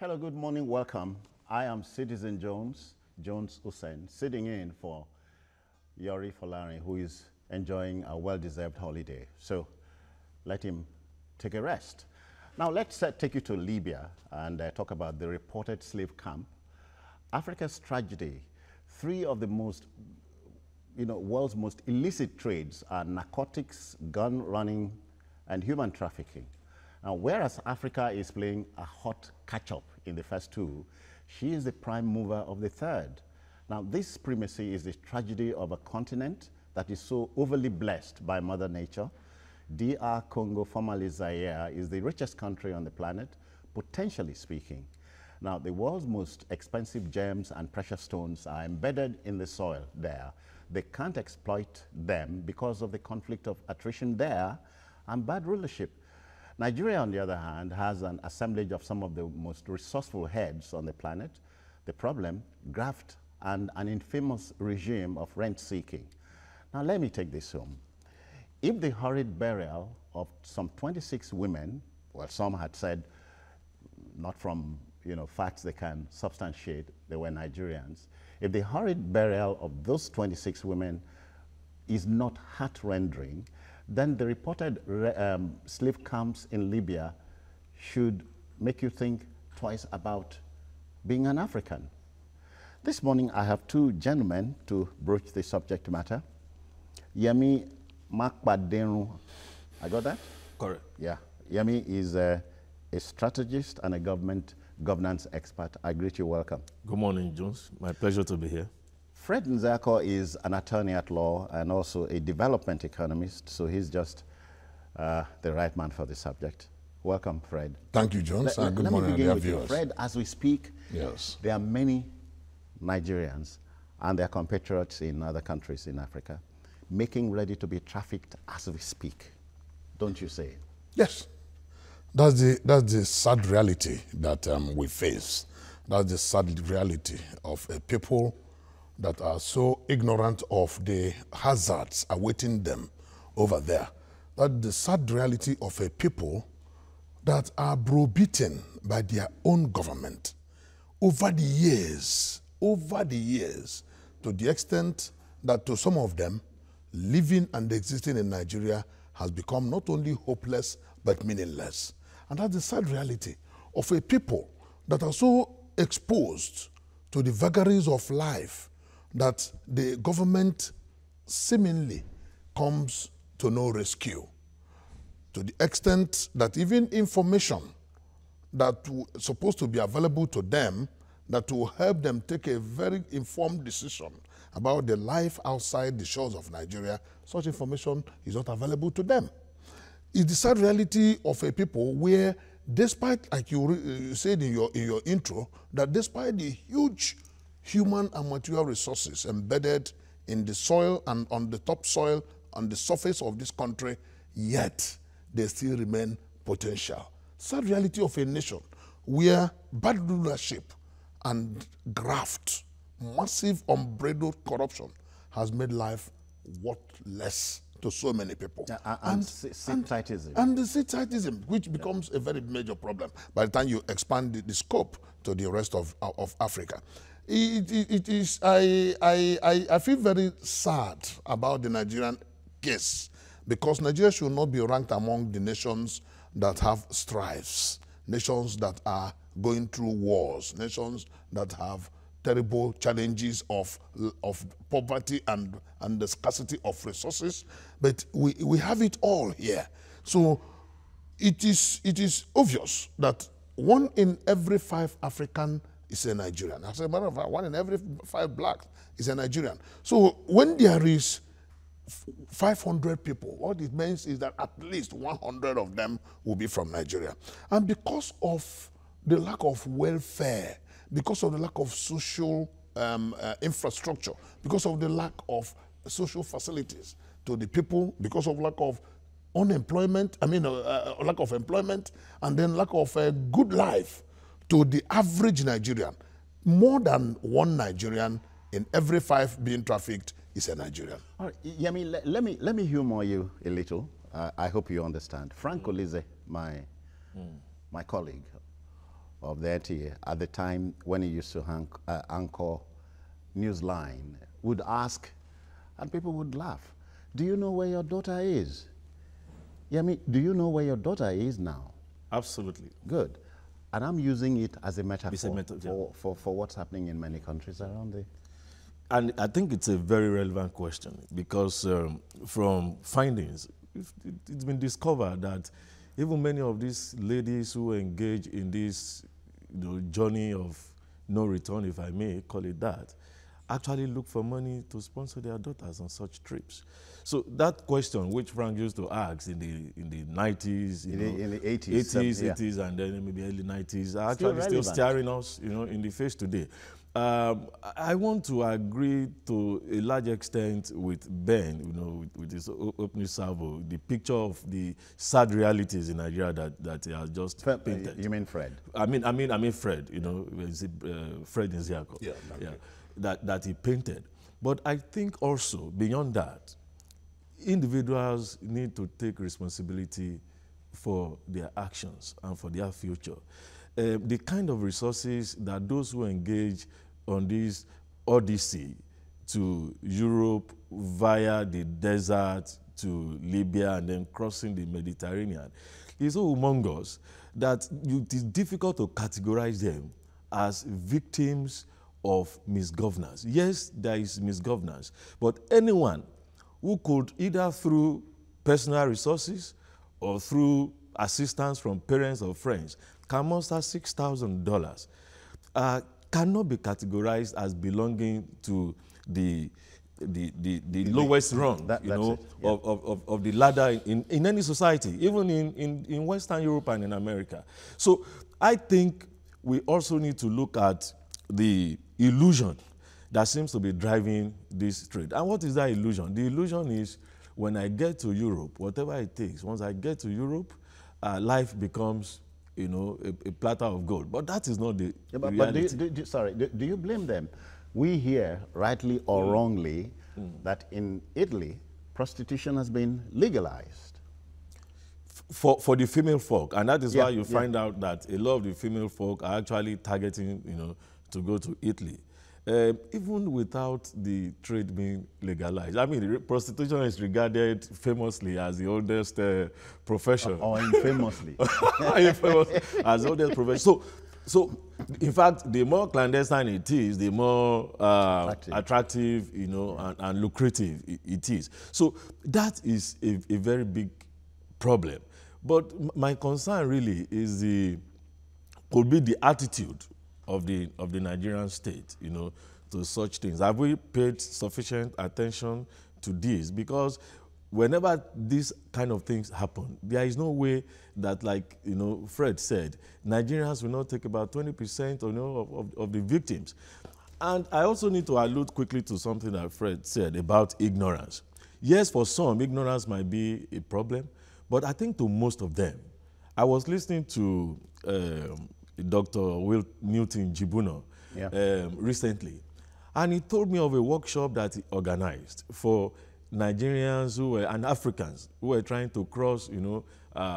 Hello, good morning, welcome. I am Citizen Jones Hussein, sitting in for Yori Folari, who is enjoying a well-deserved holiday. So let him take a rest. Now let's take you to Libya and talk about the reported slave camp. Africa's tragedy. Three of the world's most illicit trades are narcotics, gun running, and human trafficking. Now, whereas Africa is playing a hot catch-up in the first two, she is the prime mover of the third. Now, this primacy is the tragedy of a continent that is so overly blessed by Mother Nature. DR Congo, formerly Zaire, is the richest country on the planet, potentially speaking. Now, the world's most expensive gems and precious stones are embedded in the soil there. They can't exploit them because of the conflict of attrition there and bad rulership. Nigeria, on the other hand, has an assemblage of some of the most resourceful heads on the planet. The problem, graft and an infamous regime of rent-seeking. Now, let me take this home. If the hurried burial of some 26 women, well, some had said, not from facts they can substantiate, they were Nigerians. If the hurried burial of those 26 women is not heart-rending, then the reported slave camps in Libya should make you think twice about being an African. This morning, I have two gentlemen to broach the subject matter. Yemi Makbadenru, I got that? Correct. Yeah. Yemi is a strategist and a governance expert. I greet you, welcome. Good morning, Jones. My pleasure to be here. Fred Nzako is an attorney at law and also a development economist, so he's just the right man for the subject. Welcome, Fred. Thank you, Jones. Good morning, dear viewers. Fred, as we speak, yes, there are many Nigerians and their compatriots in other countries in Africa making ready to be trafficked as we speak. Don't you say? Yes. That's the sad reality that we face. That's the sad reality of a people that are so ignorant of the hazards awaiting them over there. That's the sad reality of a people that are browbeaten by their own government over the years, to the extent that to some of them, living and existing in Nigeria has become not only hopeless, but meaningless. And that's the sad reality of a people that are so exposed to the vagaries of life that the government seemingly comes to no rescue, to the extent that even information that is supposed to be available to them that will help them take a very informed decision about the life outside the shores of Nigeria, such information is not available to them. It's the sad reality of a people where, despite, like you said in your intro, that despite the huge human and material resources embedded in the soil and on the topsoil, on the surface of this country, yet they still remain potential. Sad reality of a nation where bad leadership and graft, massive unbridled corruption has made life worthless to so many people. And Sithitism. And the Sithitism, which becomes a very major problem by the time you expand the scope to the rest of Africa. I feel very sad about the Nigerian case because Nigeria should not be ranked among the nations that have strifes, nations that are going through wars, nations that have terrible challenges of poverty and the scarcity of resources, but we have it all here. So it is obvious that 1 in every 5 African is a Nigerian. As a matter of fact, 1 in every 5 blacks is a Nigerian. So when there is 500 people, what it means is that at least 100 of them will be from Nigeria. And because of the lack of welfare, because of the lack of social infrastructure, because of the lack of social facilities to the people, because of lack of unemployment, lack of employment, and then lack of a good life to the average Nigerian. More than 1 Nigerian in every 5 being trafficked is a Nigerian. All right, Yemi, let me humor you a little. I hope you understand. Frank Olize, my colleague, of the NTA at the time when he used to anchor Newsline would ask, and people would laugh, do you know where your daughter is? Yeah, I mean, do you know where your daughter is now? Absolutely. Good. And I'm using it as a metaphor yeah. for what's happening in many countries around the... And I think it's a very relevant question because from findings, it's been discovered that even many of these ladies who engage in this journey of no return, if I may call it that, actually look for money to sponsor their daughters on such trips. So that question, which Frank used to ask in the 90s, in the 80s, 80s, and then maybe early 90s, are actually still staring us, in the face today. I want to agree to a large extent with Ben, with his opening salvo, the picture of the sad realities in Nigeria that he has just painted. You mean Fred? I mean Fred, Fred Nziako. Yeah, yeah. That he painted. But I think also, beyond that, individuals need to take responsibility for their actions and for their future. The kind of resources that those who engage on this odyssey to Europe via the desert to Libya and then crossing the Mediterranean is so humongous that it is difficult to categorize them as victims of misgovernance. Yes, there is misgovernance, but anyone who could either through personal resources or through assistance from parents or friends can muster $6,000 cannot be categorized as belonging to the lowest rung of the ladder in any society, even in Western Europe and in America. So I think we also need to look at the illusion that seems to be driving this trade. And what is that illusion? The illusion is when I get to Europe, whatever it takes, once I get to Europe, life becomes, a platter of gold. But that is not the reality. But do you blame them? We hear, rightly or wrongly, that in Italy, prostitution has been legalized. For the female folk, and that is why you find out that a lot of the female folk are actually targeting, to go to Italy. Even without the trade being legalized. I mean, prostitution is regarded famously as the oldest profession. Or infamously. As the oldest profession. So, in fact, the more clandestine it is, the more attractive, and lucrative it is. So that is a very big problem. But my concern really could be the attitude of the Nigerian state, to such things. Have we paid sufficient attention to this? Because whenever these kind of things happen, there is no way that, like Fred said, Nigerians will not take about 20% of the victims. And I also need to allude quickly to something that Fred said about ignorance. Yes, for some, ignorance might be a problem, but I think to most of them. I was listening to Dr. Will Newton Jibuno recently, and he told me of a workshop that he organized for Nigerians and Africans who were trying to cross,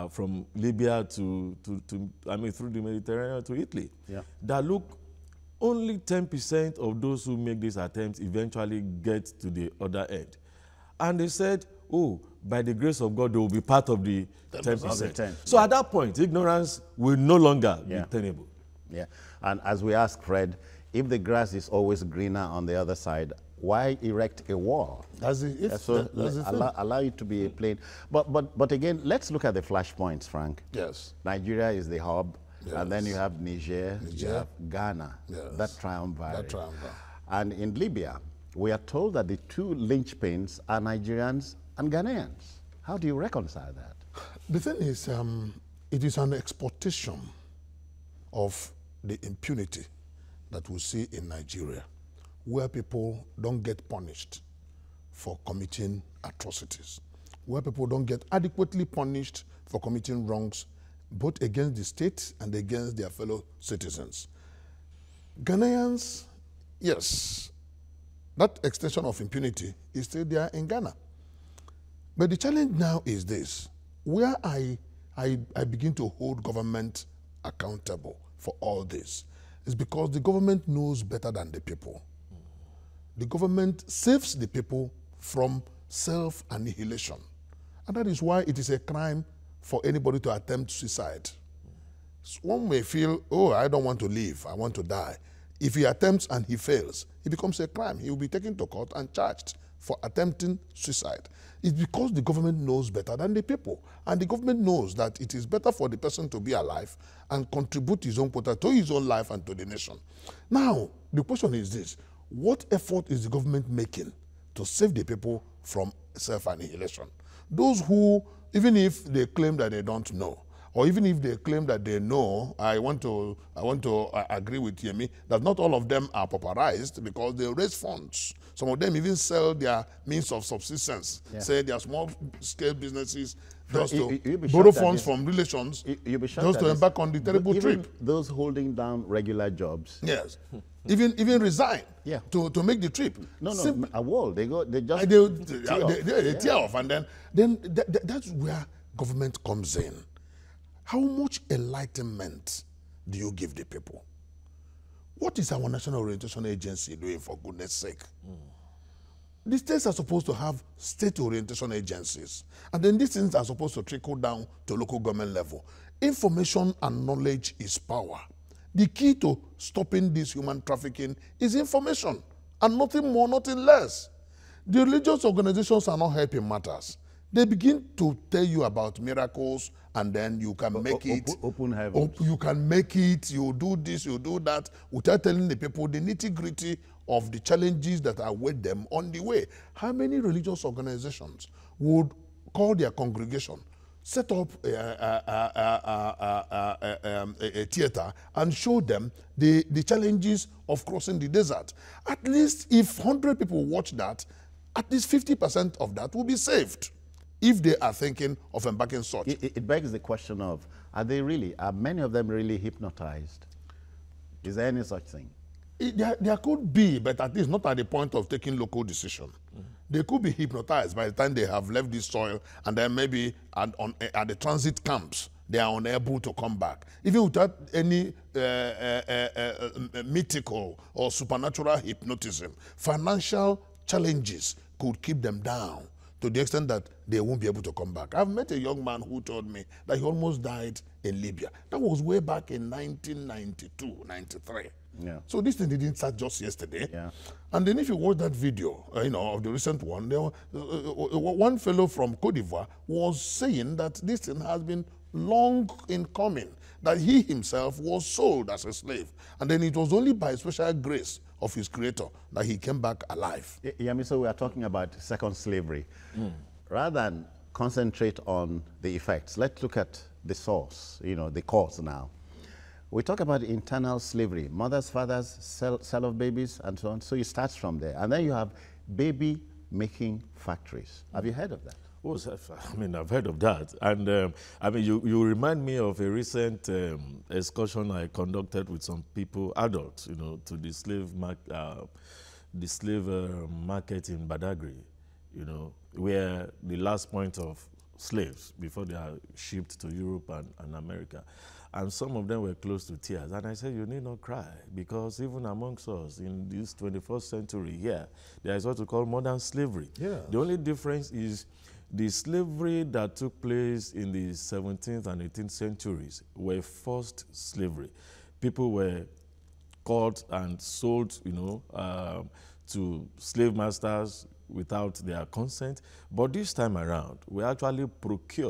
from Libya through the Mediterranean to Italy. Yeah. That look, only 10% of those who make these attempts eventually get to the other end. And they said, by the grace of God, they will be part of the 10%. So at that point, ignorance will no longer be tenable. Yeah, and as we ask Fred, if the grass is always greener on the other side, why erect a wall? Allow it to be a plain. But again, let's look at the flashpoints, Frank. Yes. Nigeria is the hub, and then you have Niger, you have Ghana, that triumvirate. And in Libya, we are told that the two linchpins are Nigerians and Ghanaians. How do you reconcile that? The thing is, it is an exportation of the impunity that we see in Nigeria, where people don't get punished for committing atrocities, where people don't get adequately punished for committing wrongs, both against the state and against their fellow citizens. Ghanaians, yes, that extension of impunity is still there in Ghana. But the challenge now is this, where I begin to hold government accountable for all this is because the government knows better than the people. The government saves the people from self-annihilation. And that is why it is a crime for anybody to attempt suicide. One may feel, oh, I don't want to live, I want to die. If he attempts and he fails, it becomes a crime. He will be taken to court and charged for attempting suicide. It's because the government knows better than the people. And the government knows that it is better for the person to be alive and contribute his own quota to his own life and to the nation. Now, the question is this: what effort is the government making to save the people from self-annihilation? Those who, even if they claim that they don't know, or even if they claim that they know, I want to agree with Yemi that not all of them are pauperized because they raise funds. Some of them even sell their means of subsistence, say they are small-scale businesses, just to borrow funds from relations, just to embark on the terrible trip. Those holding down regular jobs. Yes. even resign to make the trip. No, a wall. They just they tear off, and then that's where government comes in. How much enlightenment do you give the people? What is our National Orientation Agency doing, for goodness sake? The states are supposed to have state orientation agencies, and then these things are supposed to trickle down to local government level. Information and knowledge is power. The key to stopping this human trafficking is information, and nothing more, nothing less. The religious organizations are not helping matters. They begin to tell you about miracles, and then you can make it. Open heavens. You can make it, you do this, you do that, without telling the people the nitty-gritty of the challenges that await them on the way. How many religious organizations would call their congregation, set up a theater, and show them the challenges of crossing the desert? At least if 100 people watch that, at least 50% of that will be saved, if they are thinking of embarking such. It begs the question of, are many of them really hypnotized? Is there any such thing? There could be, but at least not at the point of taking local decision. They could be hypnotized by the time they have left this soil, and then maybe at the transit camps, they are unable to come back. Even without any mythical or supernatural hypnotism, financial challenges could keep them down to the extent that they won't be able to come back. I've met a young man who told me that he almost died in Libya. That was way back in 1992, 93. Yeah. So this thing didn't start just yesterday. Yeah. And then if you watch that video, of the recent one, one fellow from Cote d'Ivoire was saying that this thing has been long in coming, that he himself was sold as a slave. And then it was only by special grace of his creator that he came back alive. Yemi, so we are talking about second slavery. Rather than concentrate on the effects, let's look at the source, the cause now. We talk about internal slavery, mothers, fathers, sell of babies, and so on. So it starts from there. And then you have baby-making factories. Have you heard of that? Oh, I mean, I've heard of that. And I mean, you remind me of a recent excursion I conducted with some people, adults, to the slave market in Badagry, where the last point of slaves before they are shipped to Europe and America. And some of them were close to tears. And I said, you need not cry, because even amongst us in this 21st century here, there is what we call modern slavery. Yeah. The only difference is the slavery that took place in the 17th and 18th centuries were forced slavery. People were caught and sold, to slave masters without their consent. But this time around, we actually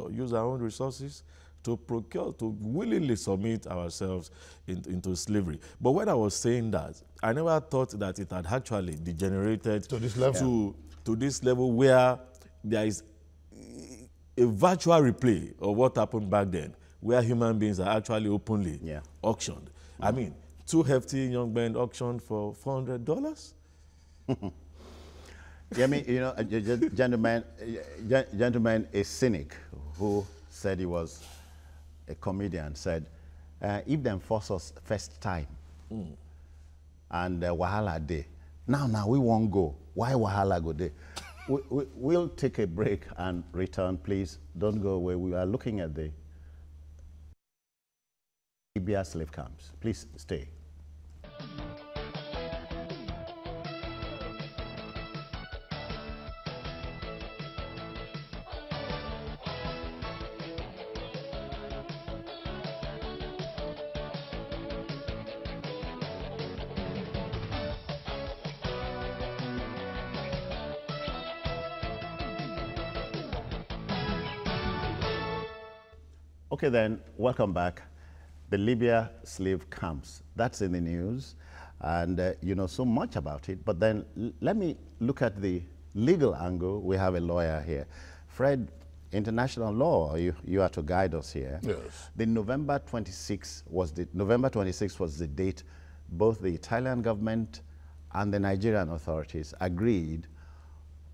use our own resources to procure, to willingly submit ourselves into slavery. But when I was saying that, I never thought that it had actually degenerated to this level, to this level where there is a virtual replay of what happened back then, where human beings are actually openly auctioned. I mean, two hefty young men auctioned for $400? Yeah, I mean, gentleman, a cynic who said he was a comedian, said, if them force us first time and wahala day, now we won't go. Why wahala go day? We'll take a break and return, please. Don't go away. We are looking at the Libya slave camps. Please stay. Okay then, welcome back. The Libya slave camps, that's in the news, and you know so much about it, but then let me look at the legal angle. We have a lawyer here. Fred, international law, you are to guide us here. Yes. The November 26th was the date both the Italian government and the Nigerian authorities agreed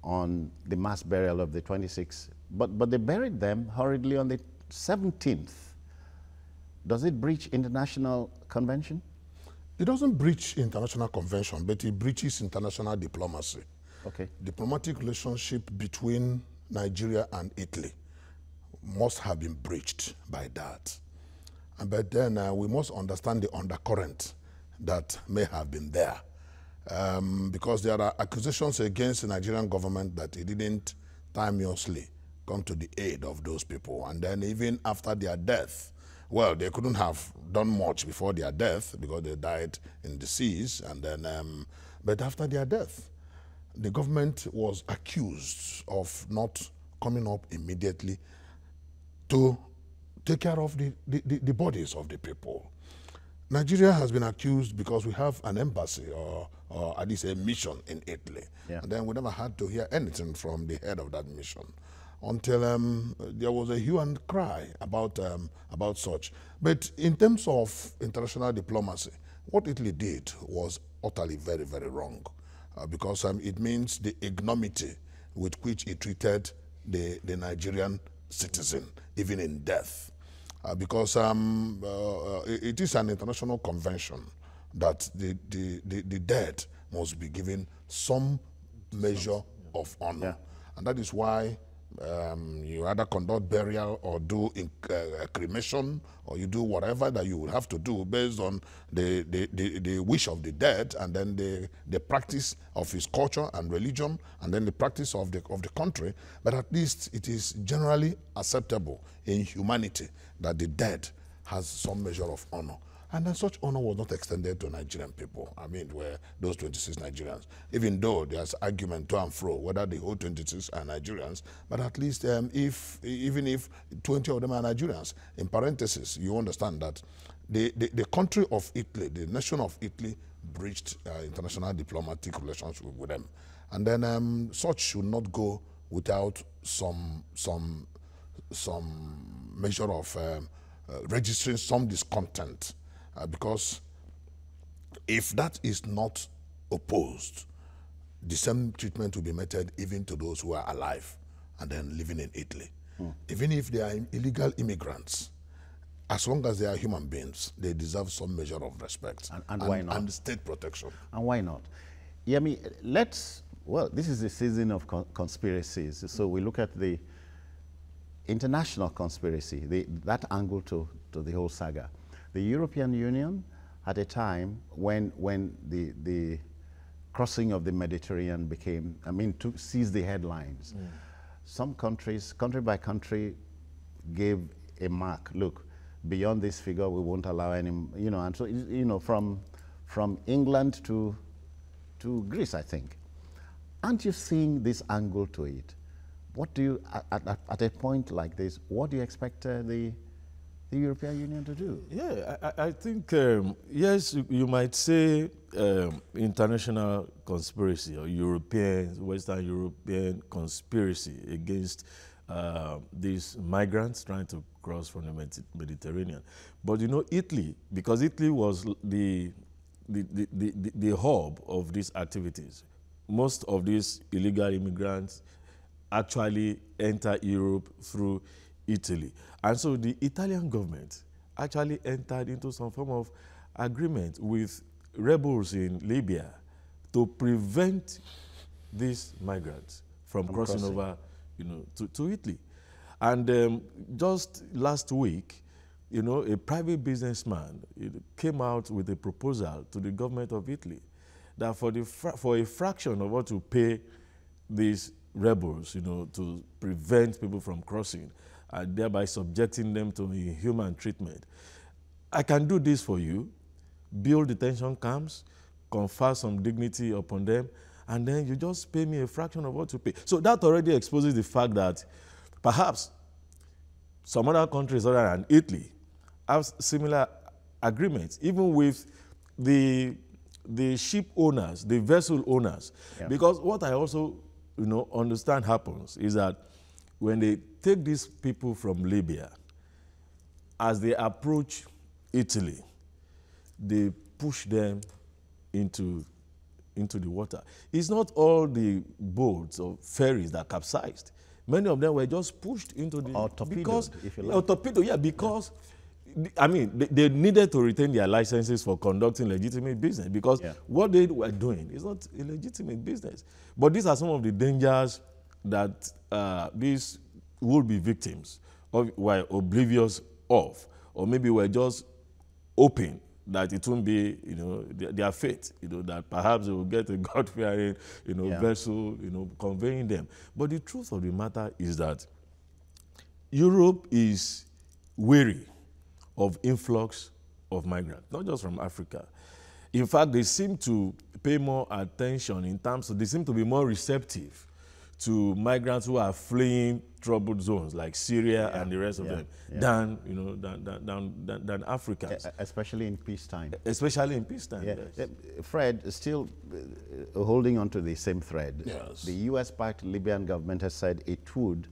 on the mass burial of the 26th, but they buried them hurriedly on the 17th. Does it breach international convention? It doesn't breach international convention, but it breaches international diplomacy. Okay. Diplomatic relationship between Nigeria and Italy must have been breached by that. But then we must understand the undercurrent that may have been there. Because there are accusations against the Nigerian government that it didn't timeously come to the aid of those people. And then even after their death, well, they couldn't have done much before their death because they died in the seas. And then, but after their death, the government was accused of not coming up immediately to take care of the bodies of the people. Nigeria has been accused because we have an embassy or at least a mission in Italy. Yeah. And then we never had to hear anything from the head of that mission until there was a hue and cry about such. But in terms of international diplomacy, what Italy did was utterly very, very wrong because it means the ignominy with which it treated the Nigerian citizen, even in death. Because it is an international convention that the dead must be given some measure of honor. Yeah. And that is why you either conduct burial or do cremation, or you do whatever that you will have to do based on the wish of the dead, and then the practice of his culture and religion, and then the practice of the country. But at least it is generally acceptable in humanity that the dead has some measure of honor. And then such honor was not extended to Nigerian people. I mean, were those 26 Nigerians. Even though there's argument to and fro whether the whole 26 are Nigerians, but at least even if 20 of them are Nigerians, in parentheses, you understand that the country of Italy, the nation of Italy, breached international diplomatic relations with them. And then such should not go without some measure of registering some discontent. Because if that is not opposed, the same treatment will be meted even to those who are alive and then living in Italy. Even if they are illegal immigrants, as long as they are human beings, they deserve some measure of respect. And why not? And state protection. And why not? Yeah, I mean, well, this is the season of conspiracies. So we look at the international conspiracy, that angle to the whole saga. The European Union, at a time when the crossing of the Mediterranean became, seized the headlines. Some countries, country by country, gave a mark. Look, beyond this figure, we won't allow any, and so, from England to Greece, I think. Aren't you seeing this angle to it? What do you, at a point like this, what do you expect the European Union to do? Yeah, I think, yes, you might say international conspiracy or Western European conspiracy against these migrants trying to cross from the Mediterranean. But Italy, because Italy was the hub of these activities, most of these illegal immigrants actually enter Europe through Italy. And so the Italian government actually entered into some form of agreement with rebels in Libya to prevent these migrants from crossing over to Italy. And just last week, you know, a private businessman came out with a proposal to the government of Italy that for a fraction of what to pay these rebels, you know, to prevent people from crossing, and thereby subjecting them to inhuman treatment, I can do this for you, build detention camps, confer some dignity upon them, and then you just pay me a fraction of what to pay. So that already exposes the fact that perhaps some other countries other than Italy have similar agreements, even with the ship owners, the vessel owners. Yeah. Because what I also, you know, understand happens is that when they take these people from Libya, as they approach Italy, they push them into the water. It's not all the boats or ferries that capsized. Many of them were just pushed into the... Or torpedoed, if you like. Or torpedoed, yeah, because, I mean, they needed to retain their licenses for conducting legitimate business, because what they were doing is not a legitimate business. But these are some of the dangers that these would-be victims were oblivious of, or maybe were just hoping that it won't be, you know, their fate, you know, that perhaps they will get a God-fearing, you know, vessel, you know, conveying them. But the truth of the matter is that Europe is wary of influx of migrants, not just from Africa. In fact, they seem to pay more attention in terms of, they seem to be more receptive to migrants who are fleeing troubled zones like Syria and the rest of them than, you know, than Africans. Especially in peacetime. Especially in peacetime, yes. Fred, still holding on to the same thread. Yes. The US-backed Libyan government has said it would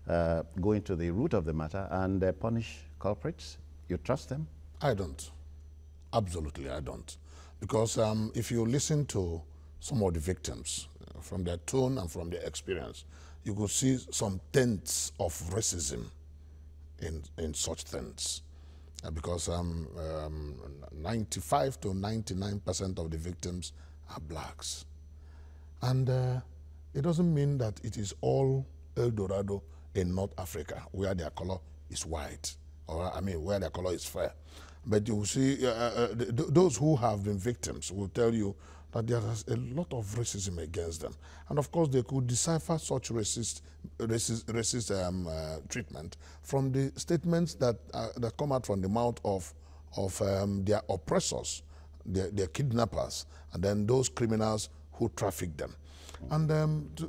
go into the root of the matter and punish culprits. You trust them? I don't. Absolutely, I don't. Because if you listen to some of the victims, from their tone and from their experience, you could see some tints of racism in such things. Because 95 to 99% of the victims are blacks. And it doesn't mean that it is all El Dorado in North Africa, where their color is white, or I mean, where their color is fair. But you will see, those who have been victims will tell you that there is a lot of racism against them. And of course, they could decipher such racist treatment from the statements that come out from the mouth of their oppressors, their kidnappers, and then those criminals who traffic them. And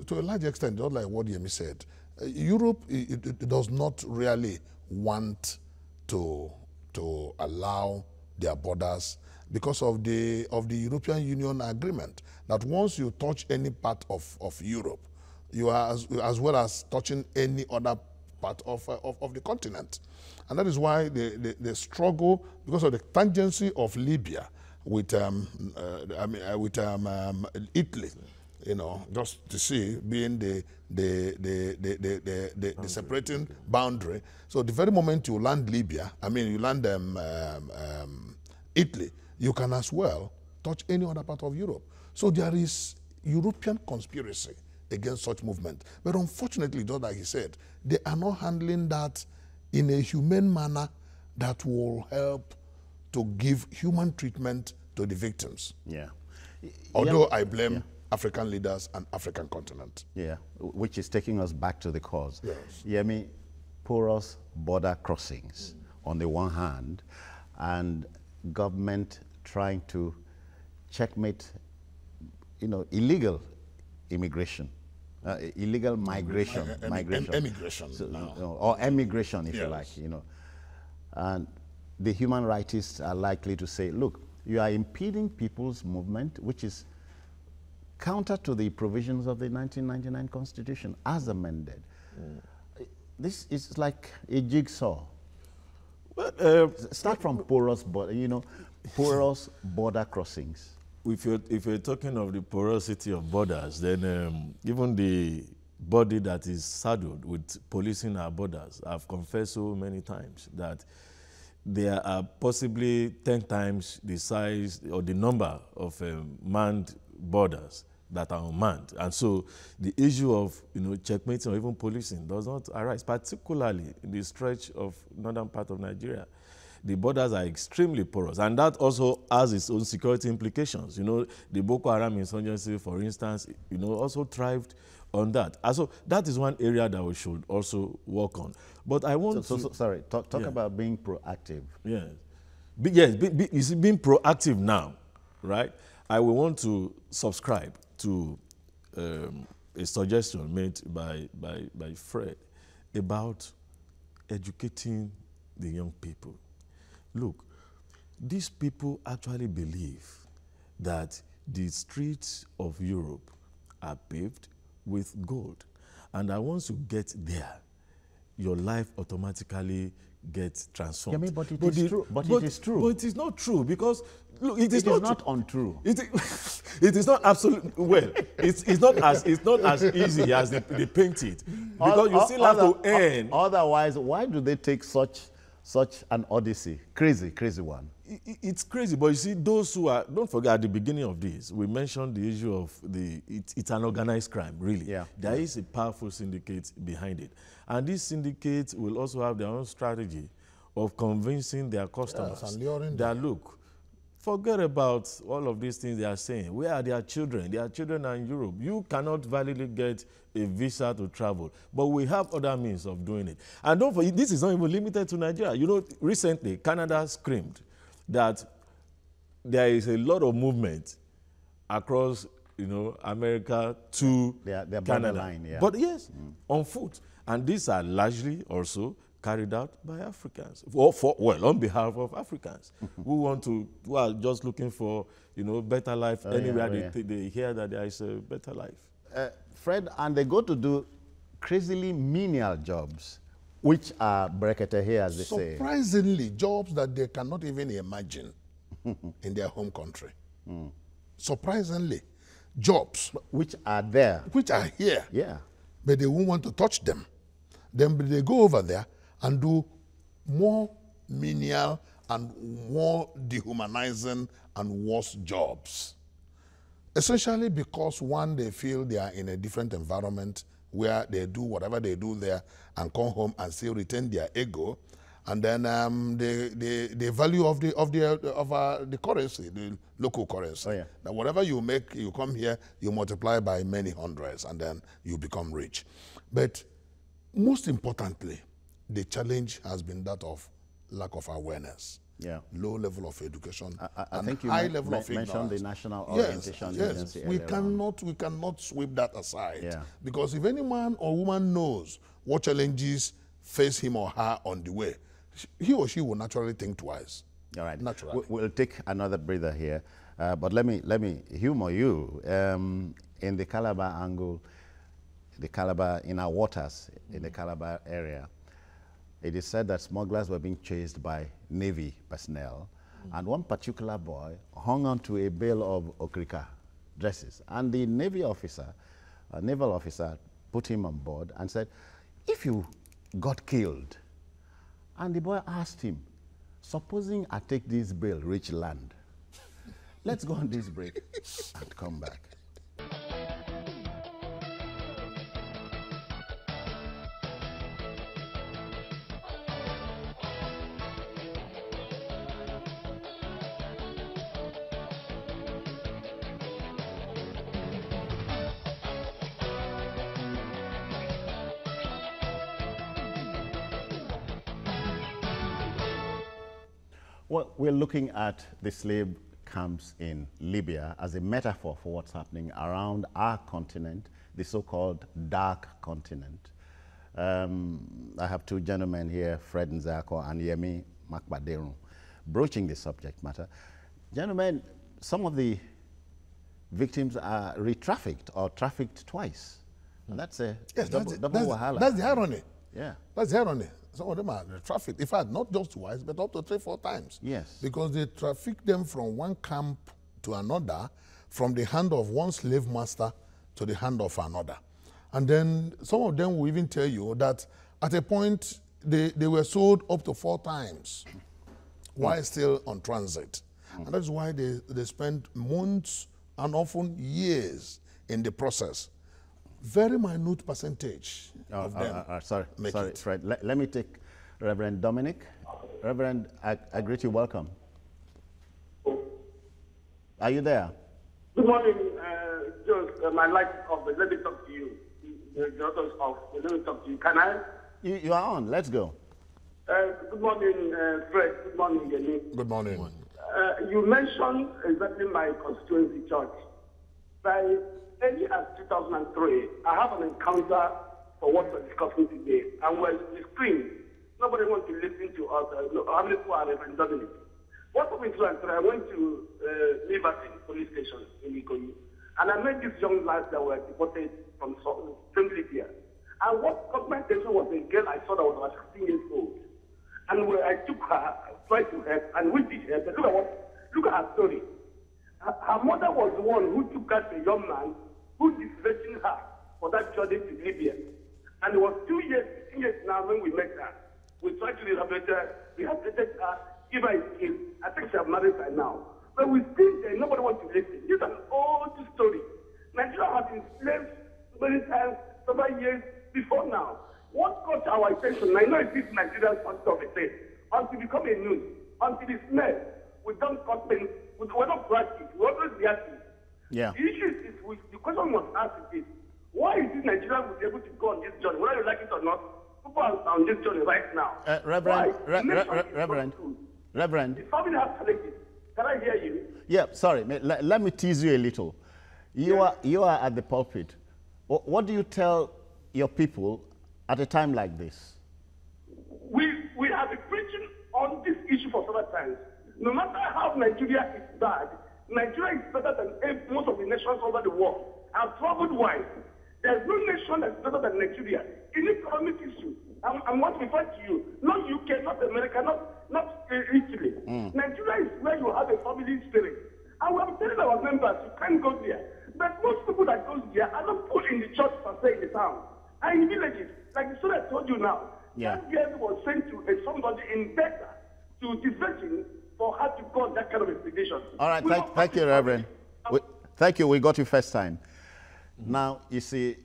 to a large extent, just like what Yemi said, Europe it does not really want to allow their borders, because of the European Union agreement, that once you touch any part of Europe, you are as well as touching any other part of the continent. And that is why the struggle, because of the tangency of Libya with Italy, you know, just to see being the separating boundary. So the very moment you land Libya, I mean, you land Italy, you can as well touch any other part of Europe. So there is European conspiracy against such movement. But unfortunately, just like he said, they are not handling that in a humane manner that will help to give human treatment to the victims. Yeah. Although I blame African leaders and African continent. Yeah, which is taking us back to the cause. Yes. Yemi, porous border crossings on the one hand, and government trying to checkmate, you know, illegal immigration, illegal migration, emigration, so, or emigration, if you like, you know. And the human rightists are likely to say, look, you are impeding people's movement, which is counter to the provisions of the 1999 Constitution as amended. This is like a jigsaw. Start from porous border, you know, porous border crossings. If you're talking of the porosity of borders, then even the body that is saddled with policing our borders, I've confessed so many times that there are possibly 10 times the size or the number of manned borders that are unmanned. And so the issue of, you know, checkmating or even policing does not arise, particularly in the stretch of northern part of Nigeria. the borders are extremely porous, and that also has its own security implications. You know, the Boko Haram insurgency, for instance, you know, also thrived on that. And so that is one area that we should also work on. But I want sorry, talk about being proactive. Yes. You see, being proactive now, right? I will want to subscribe to a suggestion made by Fred about educating the young people. Look, these people actually believe that the streets of Europe are paved with gold. And that once you get there, your life automatically gets transformed. Yeah, but it is true. But it is true. But it is not true, because look, it is not untrue. It is not absolute. Well, it's not as easy as they paint it, because you still have to earn. Otherwise, why do they take such an odyssey? Crazy one. It's crazy, but you see, those who are, don't forget, at the beginning of this, we mentioned the issue of it's an organized crime, really. Yeah. There is a powerful syndicate behind it. And this syndicate will also have their own strategy of convincing their customers that, look, forget about all of these things they are saying. Where are their children? Their children are in Europe. You cannot validly get a visa to travel. But we have other means of doing it. And don't forget, this is not even limited to Nigeria. You know, recently, Canada screamed that there is a lot of movement across, you know, America to Canada. Line, yeah. But yes, on foot. And these are largely also carried out by Africans, on behalf of Africans who are just looking for, you know, better life anywhere they hear that there is a better life. Fred, and they go to do crazily menial jobs, which are bracketed here, as they say. Surprisingly, jobs that they cannot even imagine in their home country. Surprisingly, jobs. Which are there. Which are here. Yeah. But they won't want to touch them. Then they go over there and do more menial and more dehumanizing and worse jobs. Essentially because, one, they feel they are in a different environment where they do whatever they do there and come home and still retain their ego, and then the value of the currency, the local currency. That whatever you make, you come here, you multiply by many hundreds, and then you become rich. But most importantly, the challenge has been that of lack of awareness. Yeah. Low level of education. I think you high level of mentioned the National Orientation Agency. We cannot sweep that aside. Yeah. Because if any man or woman knows what challenges face him or her on the way, he or she will naturally think twice. All right. Naturally. We'll take another breather here. But let me humor you. In the Calabar angle, in our waters, in the Calabar area, it is said that smugglers were being chased by Navy personnel, and one particular boy hung onto a bale of okrika dresses, and the naval officer put him on board and said, if you got killed, and the boy asked him, supposing I take this bale reach land, let's go on this break and come back. Well, we're looking at the slave camps in Libya as a metaphor for what's happening around our continent, the so-called dark continent. I have two gentlemen here, Fred Nzako and Yemi Makbaderu, broaching the subject matter. Gentlemen, some of the victims are re-trafficked or trafficked twice. And that's a double wahala. That's the irony. Yeah. That's the irony. Some of them are trafficked. In fact, not just twice, but up to 3-4 times. Yes. Because they traffic them from one camp to another, from the hand of one slave master to the hand of another. And then some of them will even tell you that at a point, they were sold up to 4 times while still on transit. And that's why they spend months and often years in the process. Very minute percentage of them sorry, Fred. Let me take Reverend Dominic. Reverend, I greet you. Welcome. Are you there? Good morning, Jones. My life of the let me talk to you. The daughters of the let me talk to you. Can I? You are on. Let's go. Good morning, Fred. Good morning, Yemi. Good morning. You mentioned exactly my constituency church. By early as 2003, I have an encounter for what we're discussing today. And we're on the screen. Nobody wants to listen to us. How many people are Reverend Dominic? What happened in 2003, I went to Liberty police station in IKEJA. And I met these young lads that were deported from Libya. And what caught my attention was a girl I saw that was about 16 years old. And when I took her, I tried to help, and we did help. Look at her story. Her mother was the one who took her to a young man who disgraced her for that journey to Libya. And it was 2 years, 15 years now when we met her. We tried to rehabilitate her, give her a skill. I think she has married by now. But we still there, nobody wants to listen. This is an old story. Nigeria has been slaves many times, several years before now. What caught our attention? I know it is Nigerian part of the place. Until we become a news, until it's made, we don't cut things, we're not proactive, we're always reactive. Yeah. The issue is, the question was asked is, why is it Nigeria will be able to go on this journey, whether you like it or not? People are on this journey right now. Reverend. The family has challenges. Can I hear you? Yeah, sorry. Let me tease you a little. You are at the pulpit. What do you tell your people at a time like this? We have been preaching on this issue for several times. No matter how Nigeria is bad, Nigeria is better than most of the nations over the world. I've traveled wide. There's no nation that's better than Nigeria. In economic issue, I want to refer to you. Not UK, not America, not Italy. Nigeria is where you have a family spirit. And we are telling our members, you can't go there. But most people that go there are not put in the church per se in the town. And in villages, like the story I told you now, that girl was sent to somebody in Bethel to disvirgin for her to go on that kind of expedition. All right, thank you, Reverend. Thank you, we got you first time. Now, you see,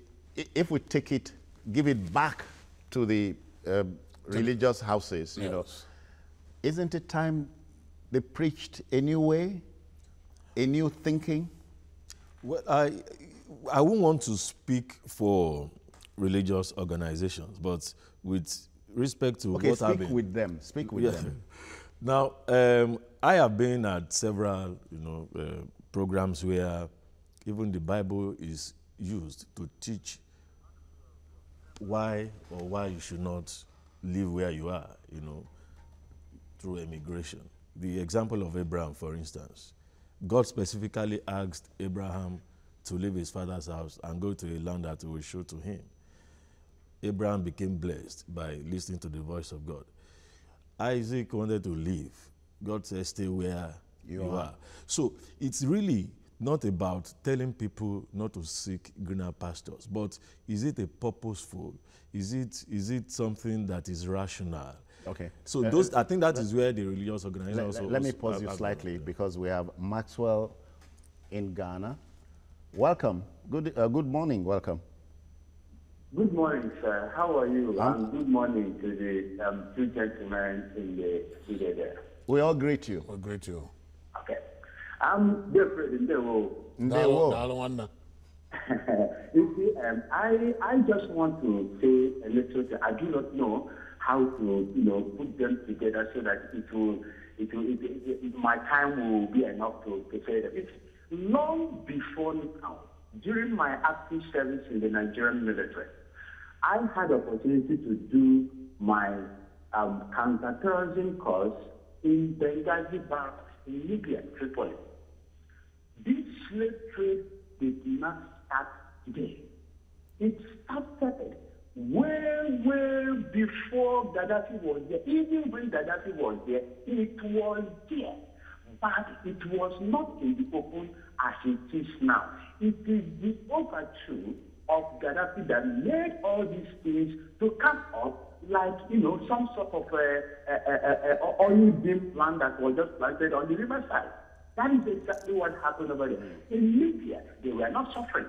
if we take it, give it back to the religious houses, you know, isn't it time they preached a new way, a new thinking? Well, I won't want to speak for religious organizations, but with respect to what I've been... Speak with them, speak with them. Now, I have been at several, programs where even the Bible is used to teach why you should not live where you are, through immigration. The example of Abraham, for instance, God specifically asked Abraham to leave his father's house and go to a land that he will show to him. Abraham became blessed by listening to the voice of God. Isaac wanted to leave. God said, stay where you are. So it's really not about telling people not to seek greener pastures, but is it a purposeful? Is it something that is rational? Okay. So I think that is where the religious organization let me pause you slightly because we have Maxwell in Ghana. Welcome. Good morning. Welcome. Good morning, sir. How are you? And good morning to the two gentlemen in the studio there. We all greet you. We greet you. Okay. I'm different. Ndewo. You see, I just want to say a little bit. I do not know how to, put them together so that my time will be enough to say that. It's long before now, during my active service in the Nigerian military, I had the opportunity to do my counterterrorism course in Benghazi barracks in Libya, Tripoli. This slave trade did not start today. It started way before Gaddafi was there. Even when Gaddafi was there, it was there. But it was not in the open as it is now. It is the overthrow of Gaddafi that made all these things to come up like, some sort of oil beam plant that was just planted on the riverside. That is exactly what happened over there. In Libya, they were not suffering.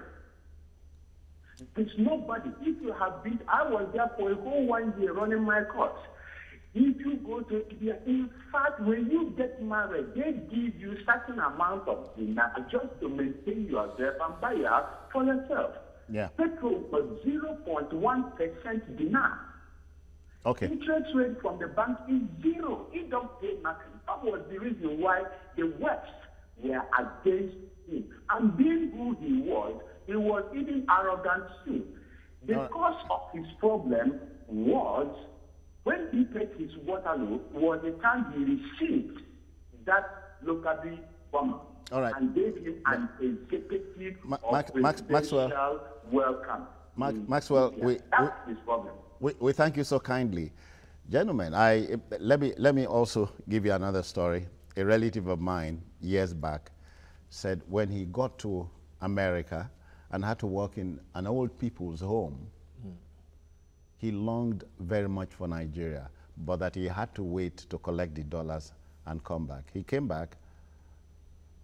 There's nobody. If you have been, I was there for a whole 1 year running my course. If you go to Libya, in fact, when you get married, they give you certain amount of dinar just to maintain yourself and buy a house for yourself. Yeah. Petrol was 0.1% dinar. Okay. Interest rate from the bank is zero. He don't pay nothing. That was the reason why the West were against him. And being who he was even arrogant too. The cause of his problem was when he paid his Waterloo was the time he received that locally bomber. All right. And gave him an executive Maxwell, welcome. Maxwell, that's his problem. We thank you so kindly. Gentlemen, let me also give you another story. A relative of mine years back said when he got to America and had to work in an old people's home, he longed very much for Nigeria, but that he had to wait to collect the dollars and come back. He came back,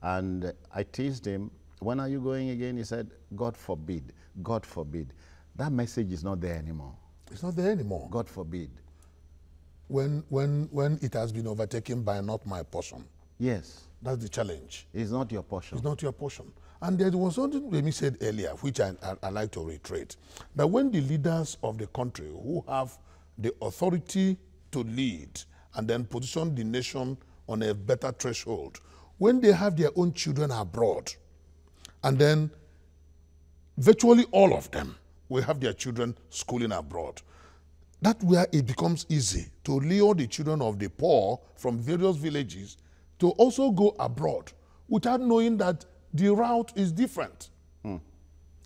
and I teased him, when are you going again? He said, God forbid, God forbid. That message is not there anymore. It's not there anymore. God forbid. When it has been overtaken by not my portion. Yes. That's the challenge. It's not your portion. It's not your portion. And there was something Remy said earlier, which I like to reiterate, that when the leaders of the country who have the authority to lead and then position the nation on a better threshold, when they have their own children abroad, and then virtually all of them will have their children schooling abroad, that's where it becomes easy to lure the children of the poor from various villages to also go abroad without knowing that the route is different.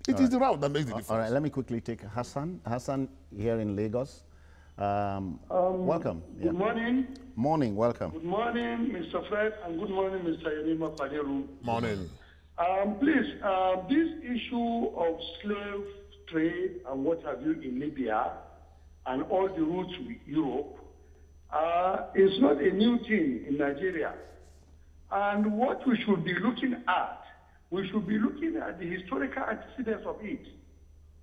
It is the route that makes the difference. All right, let me quickly take Hassan. Hassan here in Lagos. Welcome. Good morning. Morning, welcome. Good morning, Mr. Fred, and good morning, Mr. Yanima Paderu. Morning. Please, this issue of slave trade and what have you in Libya and all the routes with Europe is not a new thing in Nigeria. And what we should be looking at, we should be looking at the historical antecedents of it.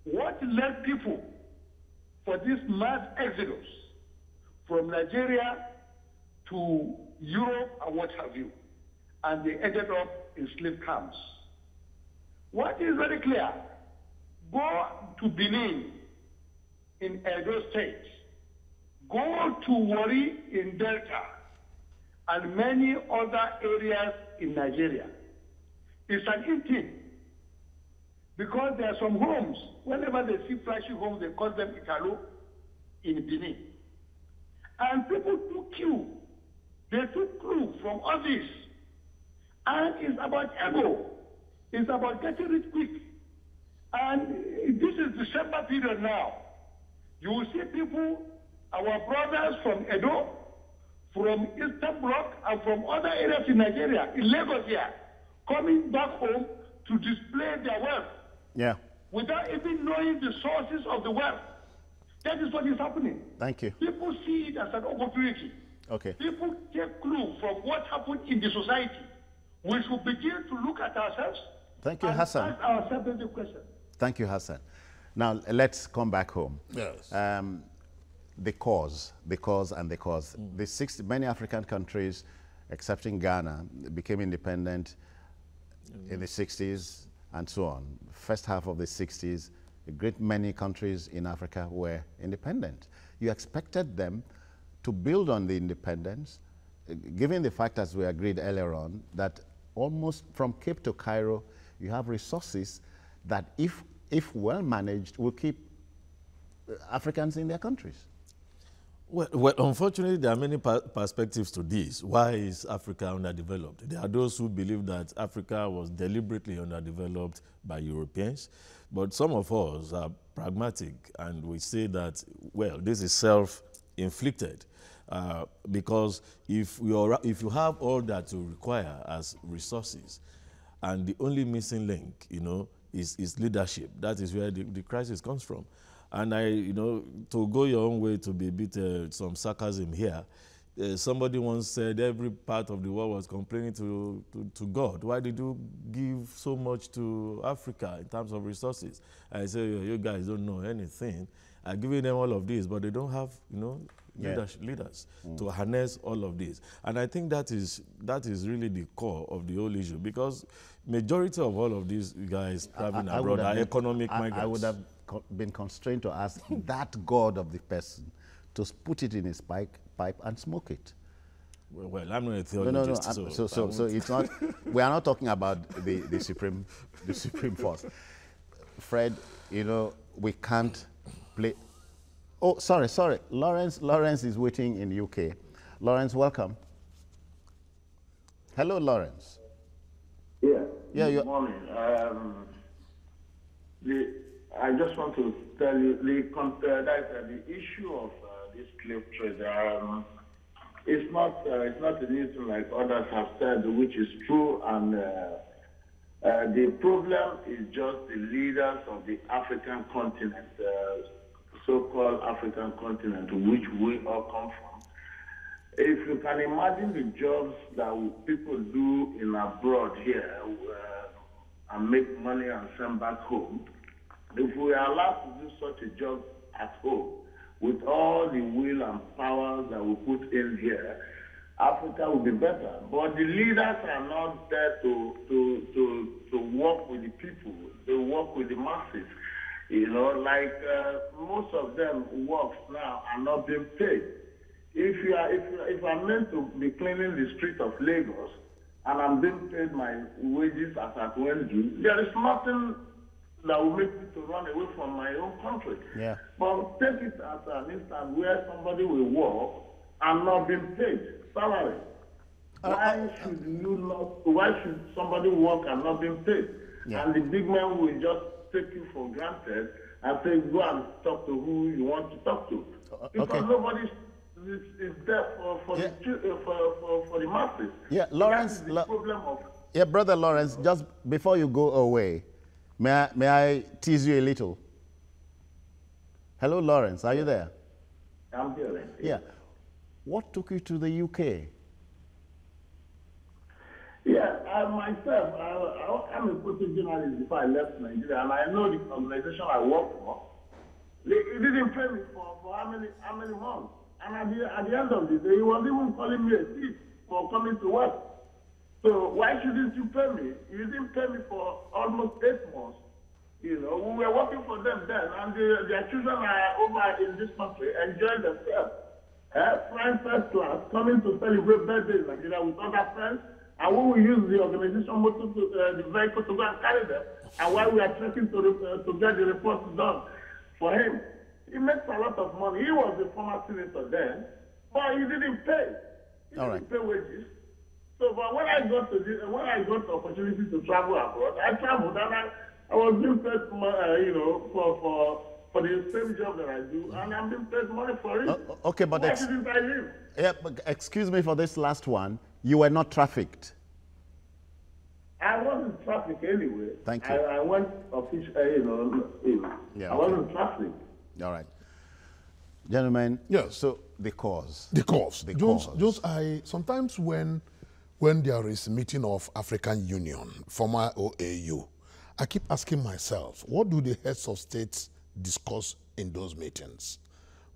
What led people for this mass exodus from Nigeria to Europe and what have you? And they ended up in slave camps. What is very clear, go to Benin in Edo State, go to Warri in Delta, and many other areas in Nigeria. It's an in-thing. Because there are some homes, whenever they see flashy homes, they call them Italo in Benin. And people took you. They took clue from all this. And it's about ego. It's about getting rich quick. And this is December period now. You will see people, our brothers from Edo, from Eastern Bloc, and from other areas in Nigeria, in Lagos here, coming back home to display their wealth. Yeah. Without even knowing the sources of the wealth. That is what is happening. Thank you. People see it as an opportunity. Okay. People take clue from what happened in the society. We should begin to look at ourselves. Thank you, and Hassan. ask ourselves the question. Thank you, Hassan. Now, let's come back home. Yes. The cause. Many African countries, excepting Ghana, became independent in the 60s and so on. First half of the 60s, a great many countries in Africa were independent. You expected them to build on the independence, given the fact, as we agreed earlier on, that almost from Cape to Cairo, you have resources that, if well managed, will keep Africans in their countries. Well, unfortunately, there are many perspectives to this. Why is Africa underdeveloped? There are those who believe that Africa was deliberately underdeveloped by Europeans, but some of us are pragmatic and we say that, well, this is self-inflicted. Because if you have all that you require as resources, and the only missing link, is leadership, that is where the crisis comes from. And to go your own way, to be a bit some sarcasm here, somebody once said every part of the world was complaining to God. Why did you give so much to Africa in terms of resources? I say, you guys don't know anything. I'm giving them all of this, but they don't have, leaders to harness all of this. And I think that is really the core of the whole issue, because majority of all of these guys traveling abroad are economic migrants. I would have been constrained to ask that God of the person to put it in his pipe and smoke it. Well, I'm not a theologist. So it's not. We are not talking about the supreme force. Fred, you know, we can't play. Oh, sorry. Lawrence is waiting in the UK. Lawrence, welcome. Hello, Lawrence. Yeah. Good morning. I just want to tell you that the issue of this slave trade. It's not a new thing like others have said, which is true, and the problem is just the leaders of the African continent, so-called African continent, to which we all come from. If you can imagine the jobs that people do in abroad here and make money and send back home, if we are allowed to do such a job at home, with all the will and power that we put in here, Africa will be better. But the leaders are not there to work with the people. They work with the masses. You know, like most of them works now are not being paid. If I'm meant to be cleaning the street of Lagos and I'm being paid my wages as at Wednesday, there is nothing that will make me to run away from my own country. Yeah. But take it as an instance where somebody will work and not being paid salary. Why should somebody work and not being paid? Yeah. And the big man will just take you for granted and say, go and talk to who you want to talk to. Because nobody is there for the masses. Yeah, Lawrence. That is the problem of. Yeah, Brother Lawrence, just before you go away, may I tease you a little? Hello, Lawrence. Are you there? I'm here. Yeah. What took you to the UK? Yeah, myself, I'm a photo journalist before I left Nigeria, and I know the organization I work for. They didn't pay me for how many months? And at the end of the day, he was even calling me a thief for coming to work. So why shouldn't you pay me? You didn't pay me for almost 8 months. You know, we were working for them then, and their children are over in this country enjoying themselves. Flying first class, coming to celebrate birthdays in Nigeria with other friends, and when we use the organization motor the vehicle to go and carry them, and while we are trekking to get the reports done for him, he makes a lot of money. He was a former senator then, but he didn't pay. He didn't pay wages. So, but when I got the opportunity to travel abroad, I traveled, and I was being paid, for the same job that I do, and I'm being paid money for it. Okay, but why didn't I leave? Yeah, but excuse me for this last one. You were not trafficked. I wasn't trafficked anyway. Thank you. I went official, I wasn't trafficked. All right. Gentlemen, yes. So the cause. Jones, I sometimes when there is a meeting of African Union, former OAU, I keep asking myself, what do the heads of states discuss in those meetings?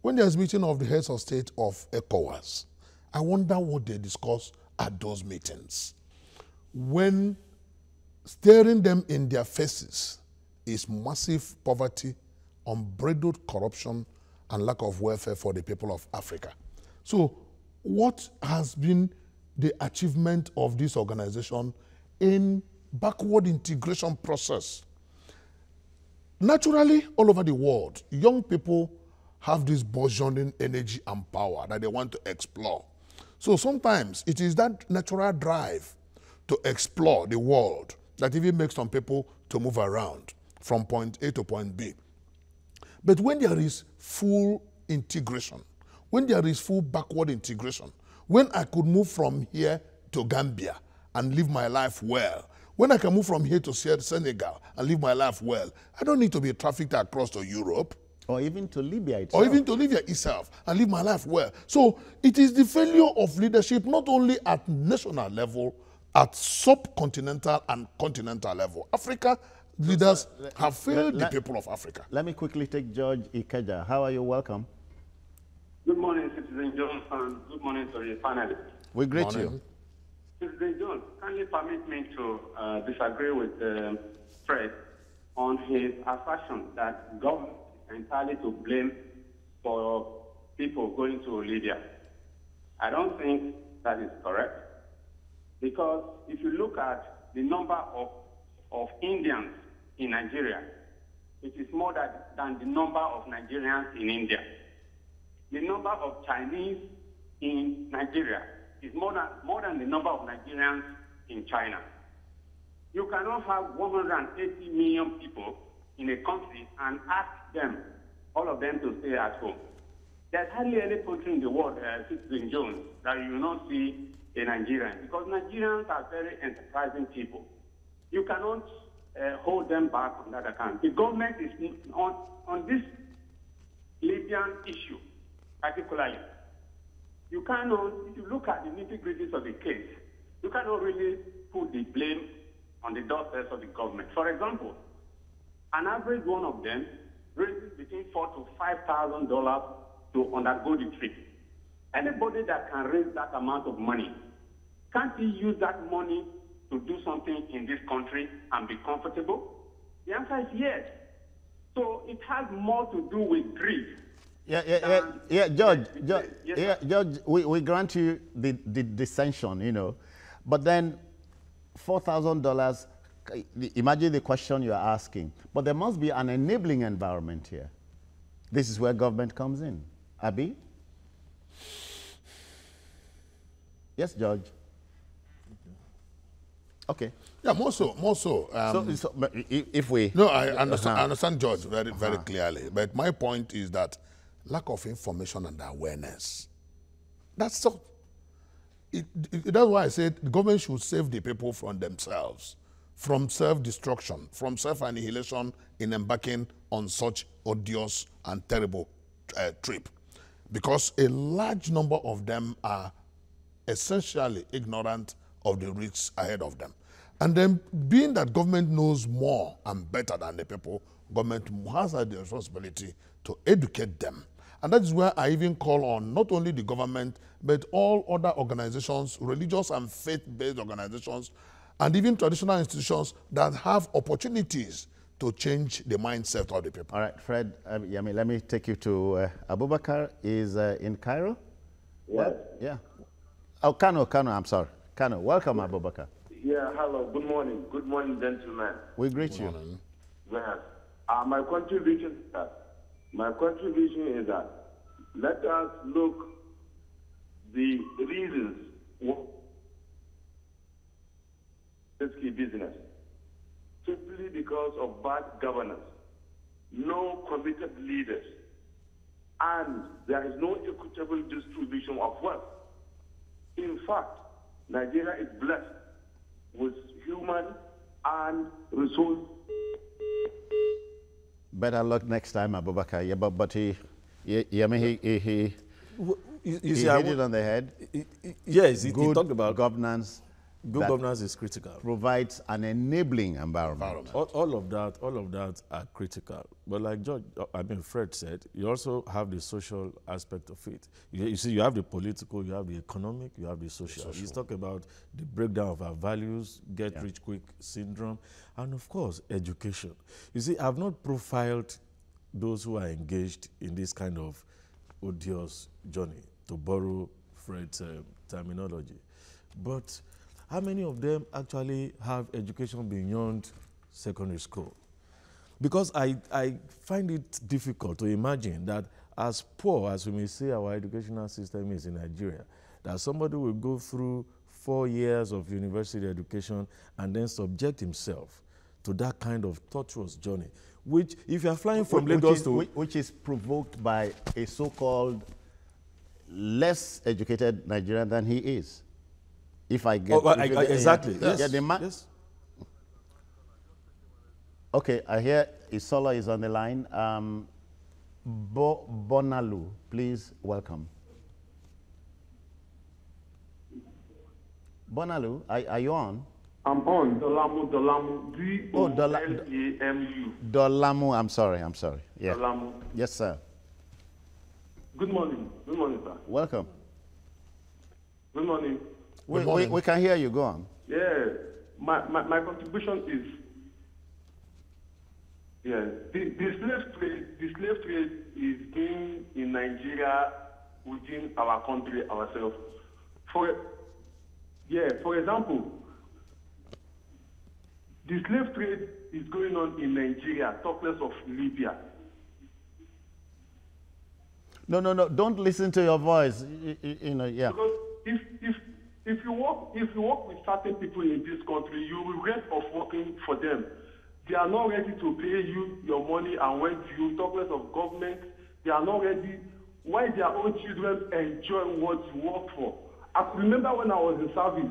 When there's a meeting of the heads of state of ECOWAS, I wonder what they discuss at those meetings. When staring them in their faces is massive poverty, unbridled corruption, and lack of welfare for the people of Africa. So what has been the achievement of this organization in backward integration process? Naturally, all over the world, young people have this burgeoning energy and power that they want to explore. So sometimes it is that natural drive to explore the world that even makes some people to move around from point A to point B. But when there is full integration, when there is full backward integration, when I could move from here to Gambia and live my life well, when I can move from here to Senegal and live my life well, I don't need to be trafficked across to Europe. Or even to Libya itself. Or even to Libya itself and live my life well. So it is the failure of leadership not only at national level, at subcontinental and continental level. Africa leaders have failed the people of Africa. Let me quickly take George IKEJA. How are you? Welcome. Good morning, Citizen Jones, and good morning to the panelists. We greet you. Citizen Jones, kindly permit me to disagree with Fred on his assertion that government is entirely to blame for people going to Libya. I don't think that is correct, because if you look at the number of Indians in Nigeria, it is more than the number of Nigerians in India. The number of Chinese in Nigeria is more than the number of Nigerians in China. You cannot have 180 million people in a country and ask them, all of them, to stay at home. There's hardly any country in the world, Citizen Jones, that you will not see a Nigerian, because Nigerians are very enterprising people. You cannot hold them back on that account. The government is on this Libyan issue, particularly. You cannot, if you look at the nitty-gritties of the case, you cannot really put the blame on the doorsteps of the government. For example, an average one of them raises between $4,000 to $5,000 to undergo the trip. Anybody that can raise that amount of money, can't he use that money to do something in this country and be comfortable? The answer is yes. So it has more to do with greed. George, we grant you the dissension, you know, but then $4,000, imagine the question you're asking, but there must be an enabling environment here. This is where government comes in. Abi? Yes, George. Okay. Yeah, more so. If we... No, I understand George very clearly. But my point is that lack of information and awareness. That's so. That's why I said the government should save the people from themselves, from self-destruction, from self-annihilation in embarking on such odious and terrible trip. Because a large number of them are essentially ignorant of the risks ahead of them. And then, being that government knows more and better than the people, government has the responsibility to educate them. And that is where I even call on not only the government, but all other organizations, religious and faith-based organizations, and even traditional institutions that have opportunities to change the mindset of the people. All right, Fred, let me take you to Abubakar is in Cairo? Yes. Yeah. Oh, Kano, I'm sorry. Kano, welcome, Abubakar. Yeah, hello, good morning. Good morning, gentlemen. We greet you. Yes. My contribution is that let us look the reasons for risky business. Simply because of bad governance, no committed leaders, and there is no equitable distribution of wealth. In fact, Nigeria is blessed with human and resource. Better luck next time, Abubakar. Yeah, but he hit it on the head. Yes, he talked about governance. Good governance is critical. Provides an enabling environment. All of that are critical. But like Fred said, you also have the social aspect of it. You see, you have the political, you have the economic, you have the social. He's talking about the breakdown of our values, rich quick syndrome, and of course, education. You see, I've not profiled those who are engaged in this kind of odious journey, to borrow Fred's terminology. But how many of them actually have education beyond secondary school? Because I find it difficult to imagine that as poor as we may say our educational system is in Nigeria, that somebody will go through 4 years of university education and then subject himself to that kind of tortuous journey, which if you are flying from Lagos to... Which is provoked by a so-called less educated Nigerian than he is. If I get... exactly. Yes. Yes. Okay, I hear Isola is on the line. Bonalu, please welcome. Bonalu, are you on? I'm on. Dolamu. D-O-L-A-M-U. Dolamu, I'm sorry. Yes. Dolamu. Yes, sir. Good morning. Good morning, sir. Welcome. Good morning. We can hear you. Go on. Yeah, my contribution is, yeah, the slave trade is being in Nigeria within our country ourselves. For example, the slave trade is going on in Nigeria, talk less of Libya. No. Don't listen to your voice. You know, yeah. Because if you work with certain people in this country, you will regret of working for them. They are not ready to pay you your money, and when you talk less of government, they are not ready. Why their own children enjoy what you work for? I could remember when I was in service,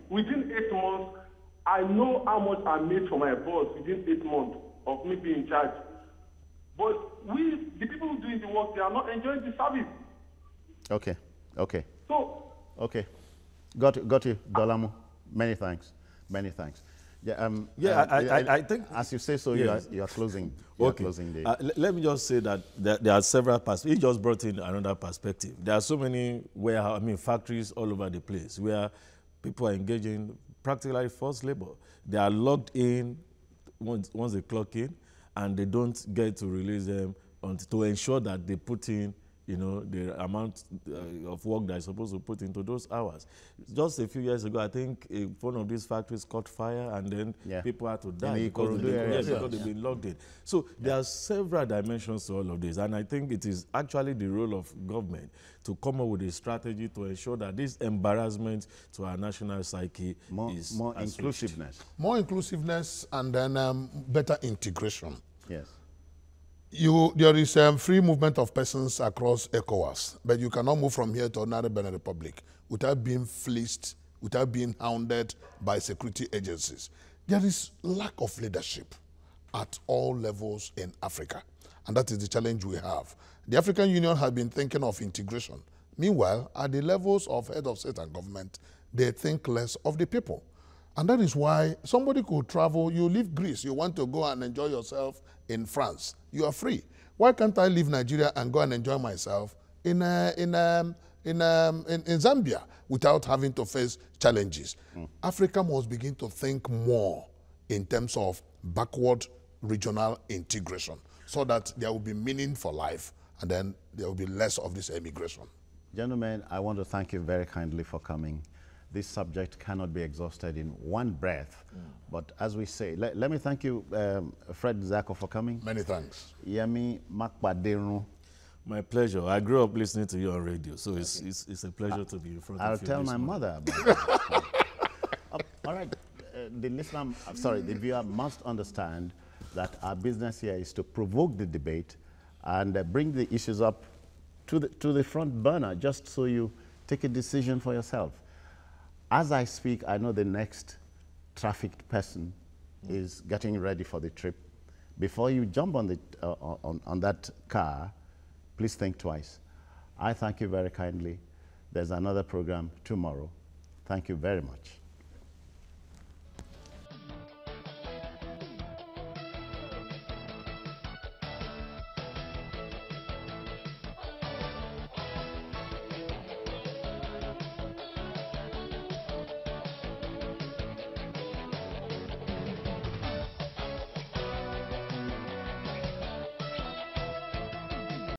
within 8 months, I know how much I made for my boss within 8 months of me being in charge. But the people who doing the work, they are not enjoying the service. Okay. So. Okay. Got you, Dolamu. Many thanks. Yeah. I think, as you say so, yes. you are closing. Closing the. Let me just say that there are several perspectives. He just brought in another perspective. There are so many factories all over the place where people are engaging practically forced labor. They are locked in once they clock in, and they don't get to release them to ensure that they put in, the amount of work they're supposed to put into those hours. Just a few years ago, I think one of these factories caught fire, and then people had to die because they've been locked in. So there are several dimensions to all of this, and I think it is actually the role of government to come up with a strategy to ensure that this embarrassment to our national psyche is more inclusiveness. More inclusiveness, and then better integration. Yes. There is free movement of persons across ECOWAS, but you cannot move from here to another Benin Republic without being fleeced, without being hounded by security agencies. There is lack of leadership at all levels in Africa, and that is the challenge we have. The African Union has been thinking of integration. Meanwhile, at the levels of head of state and government, they think less of the people. And that is why somebody could travel, you leave Greece, you want to go and enjoy yourself in France, you are free. Why can't I leave Nigeria and go and enjoy myself in Zambia without having to face challenges? Africa must begin to think more in terms of backward regional integration so that there will be meaning for life, and then there will be less of this emigration. Gentlemen, I want to thank you very kindly for coming. This subject cannot be exhausted in one breath. But as we say, let me thank you, Fred Zako, for coming. Many thanks. Yemi Makpaderu. My pleasure. I grew up listening to you on radio, so it's a pleasure to be in front of you. I'll tell my mother about it. All right. The viewer must understand that our business here is to provoke the debate and bring the issues up to the front burner, just so you take a decision for yourself. As I speak, I know the next trafficked person is getting ready for the trip. Before you jump on that car, please think twice. I thank you very kindly. There's another program tomorrow. Thank you very much.